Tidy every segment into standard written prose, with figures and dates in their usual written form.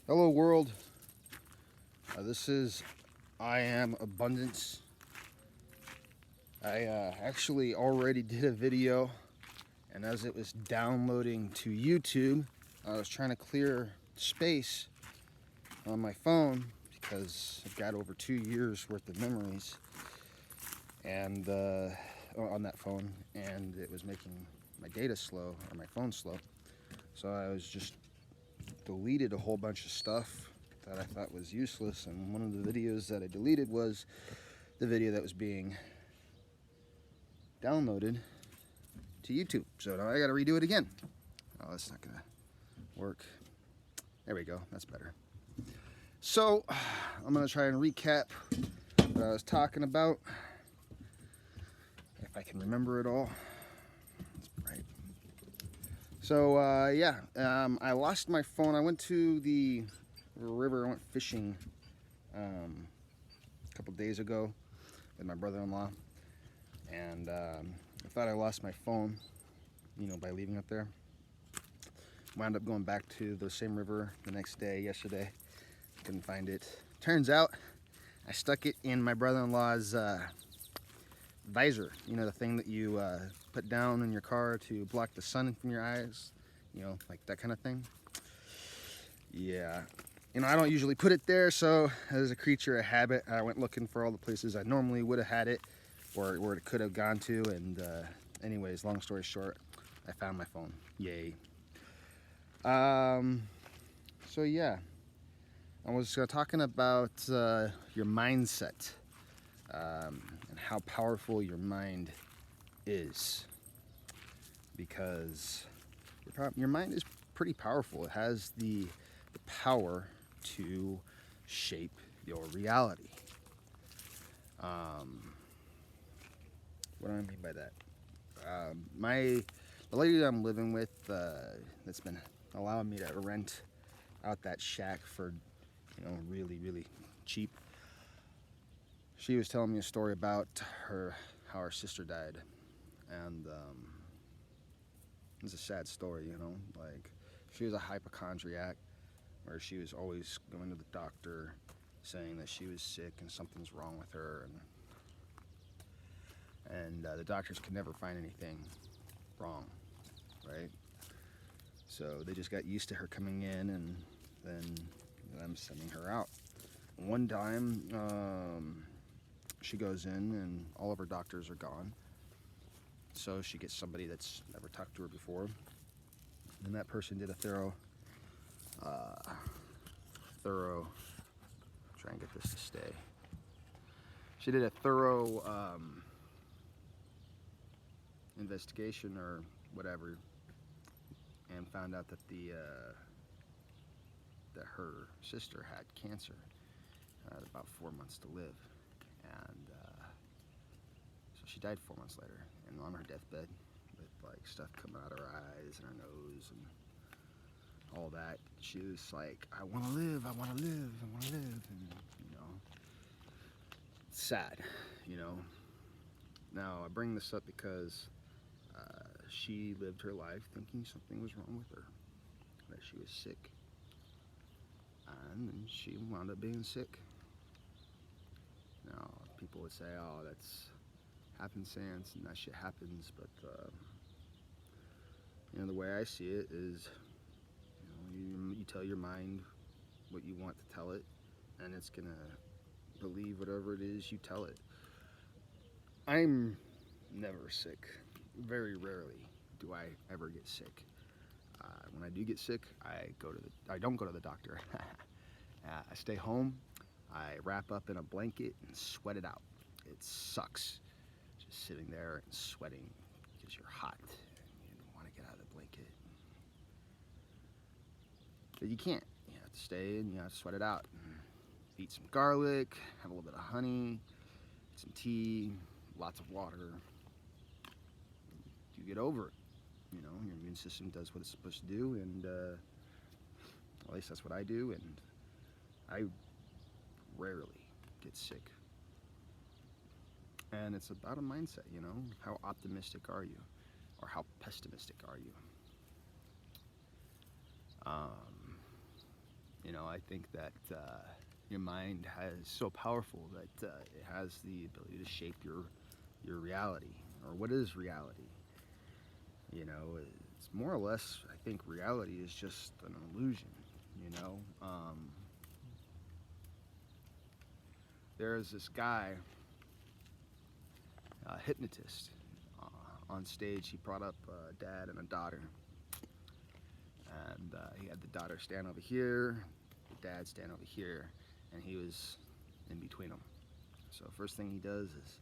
Hello world, this is I Am Abundance. I actually already did a video, and as it was downloading to YouTube, I was trying to clear space on my phone because I've got over 2 years worth of memories and on that phone, and it was making my data slow, or my phone slow. So I was just deleted a whole bunch of stuff that I thought was useless, and one of the videos that I deleted was the video that was being downloaded to YouTube. So now I gotta redo it again. Oh, that's not gonna work. There we go, that's better. So I'm gonna try and recap what I was talking about, if I can remember it all. That's right. So I lost my phone. I went to the river. I went fishing a couple days ago with my brother-in-law, and I thought I lost my phone, by leaving up there. Wound up going back to the same river the next day, yesterday. Couldn't find it. Turns out I stuck it in my brother-in-law's visor. The thing that you put down in your car to block the sun from your eyes, like that kind of thing. Yeah. I don't usually put it there, so as a creature of habit, I went looking for all the places I normally would have had it, or where it could have gone to, and anyways, long story short, I found my phone. Yay. So yeah, I was talking about your mindset, and how powerful your mind is, because your mind is pretty powerful. It has the power to shape your reality. What do I mean by that? The lady that I'm living with, that's been allowing me to rent out that shack for, really, really cheap. She was telling me a story about how her sister died, and it's a sad story. Like, she was a hypochondriac, where she was always going to the doctor saying that she was sick and something's wrong with her, and the doctors could never find anything wrong, right? So they just got used to her coming in, and then them sending her out. One time, she goes in and all of her doctors are gone, so she gets somebody that's never talked to her before, and that person did a thorough try and get this to stay. She did a thorough investigation or whatever, and found out that that her sister had cancer, about 4 months to live, and so she died 4 months later, and on her deathbed, with like stuff coming out of her eyes and her nose and all that, she was like, "I want to live, I want to live, I want to live," and it's sad, you know. Now I bring this up because she lived her life thinking something was wrong with her, that she was sick, and she wound up being sick. Now people would say, "Oh, that's happenstance and that shit happens," but the way I see it is, you tell your mind what you want to tell it, and it's gonna believe whatever it is you tell it. I'm never sick. Very rarely do I ever get sick. When I do get sick, I don't go to the doctor. I stay home. I wrap up in a blanket and sweat it out. It sucks, just sitting there and sweating because you're hot and you don't want to get out of the blanket. But you can't. You have to stay and you have to sweat it out. Eat some garlic, have a little bit of honey, some tea, lots of water. You get over it. Your immune system does what it's supposed to do, and at least that's what I do, and I rarely get sick. And it's about a mindset, how optimistic are you, or how pessimistic are you? You know, I think that your mind is so powerful that it has the ability to shape your reality, or what is reality. You know, it's more or less, I think reality is just an illusion. You know, there's this guy, a hypnotist, on stage. He brought up a dad and a daughter, and he had the daughter stand over here, the dad stand over here, and he was in between them. So first thing he does is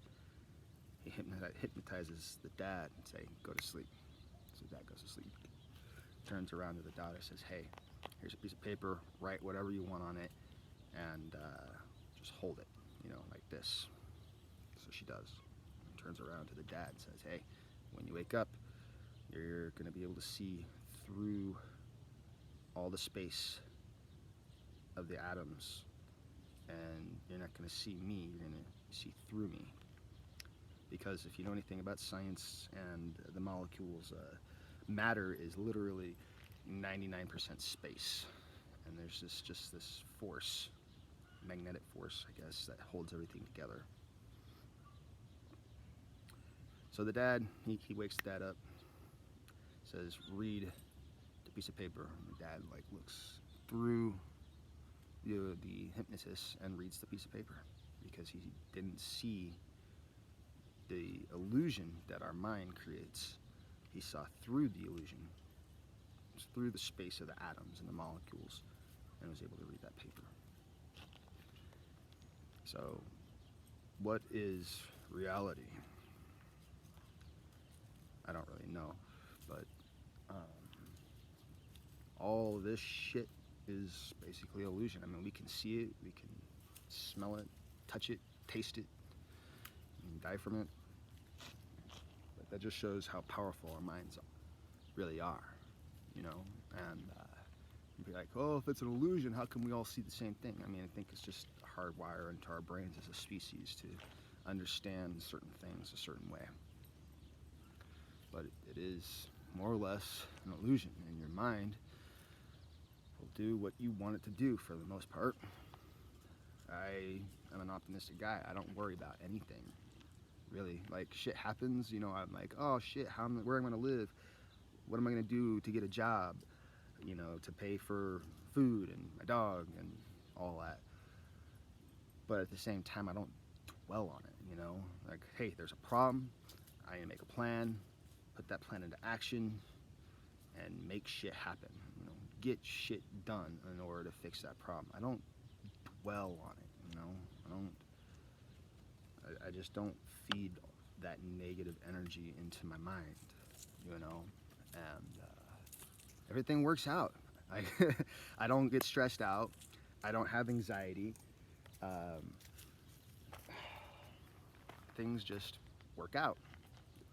he hypnotizes the dad and say, "Go to sleep." So dad goes to sleep. Turns around to the daughter, says, "Hey, here's a piece of paper. Write whatever you want on it, and just hold it, you know, like this." So she does. Turns around to the dad and says, "Hey, when you wake up, you're going to be able to see through all the space of the atoms, and you're not going to see me, you're going to see through me." Because if you know anything about science and the molecules, matter is literally 99% space, and there's just this force, magnetic force, I guess, that holds everything together. So the dad, he wakes the dad up, says, "Read the piece of paper." And the dad like looks through the hypnotist and reads the piece of paper, because he didn't see the illusion that our mind creates. He saw through the illusion, through the space of the atoms and the molecules, and was able to read that paper. So, what is reality? I don't really know, but all this shit is basically illusion. I mean, we can see it, we can smell it, touch it, taste it, and die from it. But that just shows how powerful our minds really are, you know? And you'd be like, "Oh, if it's an illusion, how can we all see the same thing?" I mean, I think it's just hardwired into our brains as a species to understand certain things a certain way. But it is more or less an illusion, and your mind will do what you want it to do for the most part. I am an optimistic guy. I don't worry about anything, really. Like, shit happens, you know, I'm like, "Oh shit, where am I gonna live? What am I gonna do to get a job? You know, to pay for food and my dog and all that." But at the same time, I don't dwell on it, you know? Like, hey, there's a problem, I need to make a plan, put that plan into action, and make shit happen, you know? Get shit done in order to fix that problem. I don't dwell on it, you know? I just don't feed that negative energy into my mind, you know? And everything works out. I don't get stressed out. I don't have anxiety. Things just work out.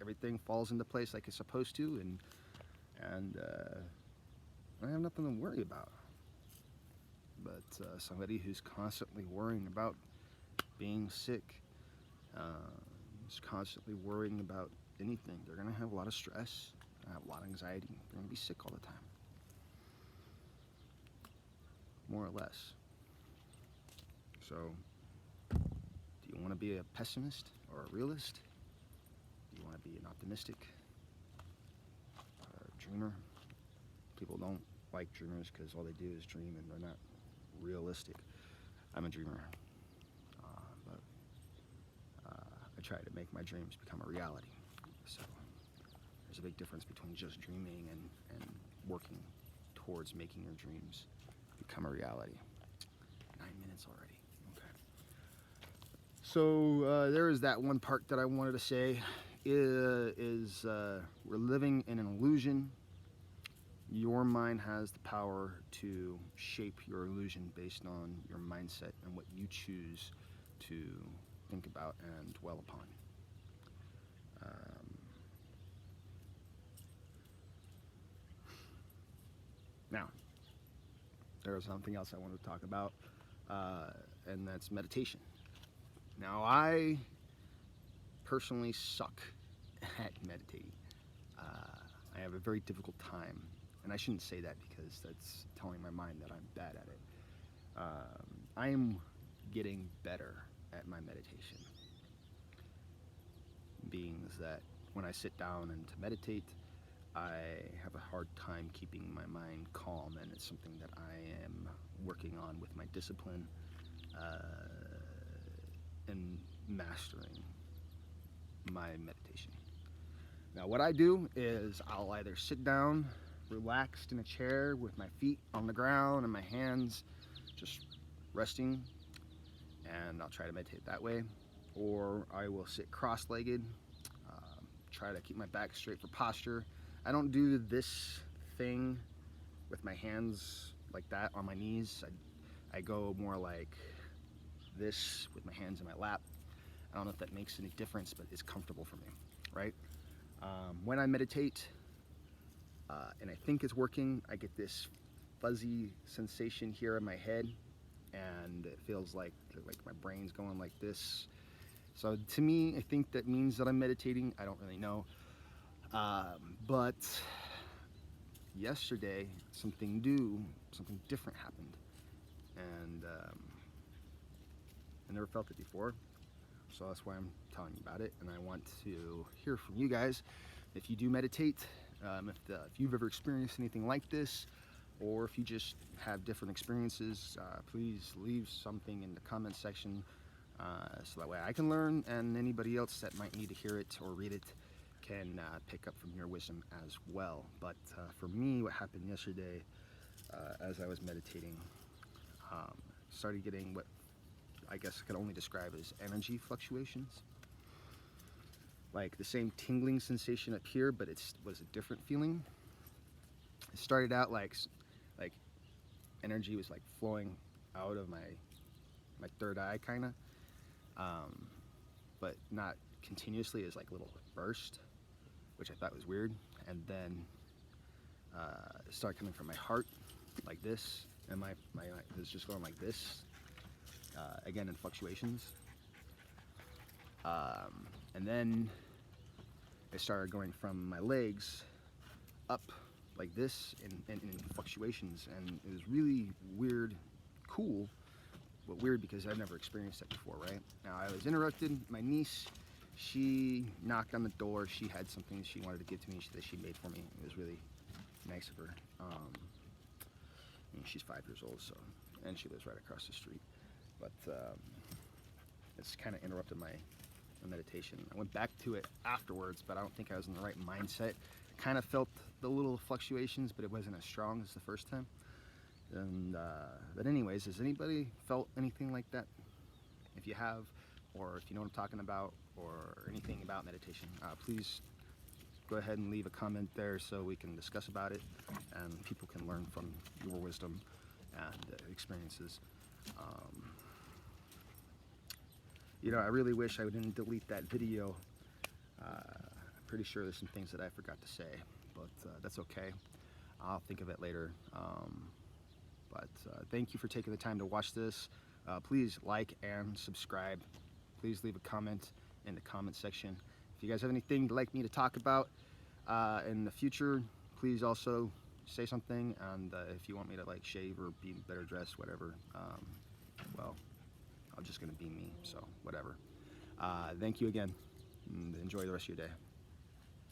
Everything falls into place like it's supposed to, and I have nothing to worry about. But somebody who's constantly worrying about being sick, is constantly worrying about anything, they're gonna have a lot of stress, have a lot of anxiety, they're gonna be sick all the time. More or less. So, do you want to be a pessimist or a realist? Do you want to be an optimistic or a dreamer? People don't like dreamers because all they do is dream and they're not realistic. I'm a dreamer, but I try to make my dreams become a reality. So there's a big difference between just dreaming and working towards making your dreams become a reality. 9 minutes already. Okay. So there is that one part that I wanted to say is we're living in an illusion. Your mind has the power to shape your illusion based on your mindset and what you choose to think about and dwell upon. Now, there is something else I wanted to talk about, and that's meditation. Now, I personally suck at meditating. I have a very difficult time, and I shouldn't say that because that's telling my mind that I'm bad at it. I'm getting better at my meditation. Being that when I sit down and to meditate, I have a hard time keeping my mind calm, and it's something that I am working on with my discipline and mastering my meditation. Now, what I do is I'll either sit down relaxed in a chair with my feet on the ground and my hands just resting, and I'll try to meditate that way, or I will sit cross-legged, try to keep my back straight for posture. I don't do this thing with my hands like that on my knees. I go more like this with my hands in my lap. I don't know if that makes any difference, but it's comfortable for me, right? When I meditate, and I think it's working, I get this fuzzy sensation here in my head, and it feels like my brain's going like this. So to me, I think that means that I'm meditating. I don't really know. But yesterday, something different happened. And I never felt it before. So that's why I'm telling you about it. And I want to hear from you guys. If you do meditate, if you've ever experienced anything like this, or if you just have different experiences, please leave something in the comment section. So that way I can learn, and anybody else that might need to hear it or read it can pick up from your wisdom as well. But for me, what happened yesterday as I was meditating, started getting what I guess I could only describe as energy fluctuations. Like the same tingling sensation up here, but it was a different feeling. It started out like energy was like flowing out of my third eye, kind of. But not continuously, as like a little burst, which I thought was weird. And then it started coming from my heart like this, and my it was just going like this, again in fluctuations. And then it started going from my legs up like this in fluctuations, and it was really weird, cool, but weird because I've never experienced that before, right? Now I was interrupted. My niece, she knocked on the door. She had something she wanted to give to me that she made for me. It was really nice of her. I mean, she's 5 years old, so, and she lives right across the street. But it's kind of interrupted my meditation. I went back to it afterwards, but I don't think I was in the right mindset. I kind of felt the little fluctuations, but it wasn't as strong as the first time. And but anyways, has anybody felt anything like that? If you have, or if you know what I'm talking about, or anything about meditation, please go ahead and leave a comment there so we can discuss about it, and people can learn from your wisdom and experiences. You know, I really wish I didn't delete that video. I'm pretty sure there's some things that I forgot to say, but that's okay. I'll think of it later. But thank you for taking the time to watch this. Please like and subscribe. Please leave a comment in the comment section. If you guys have anything you'd like me to talk about in the future, please also say something. And if you want me to like shave or be better dressed, whatever, well, I'm just gonna be me, so whatever. Thank you again, and enjoy the rest of your day.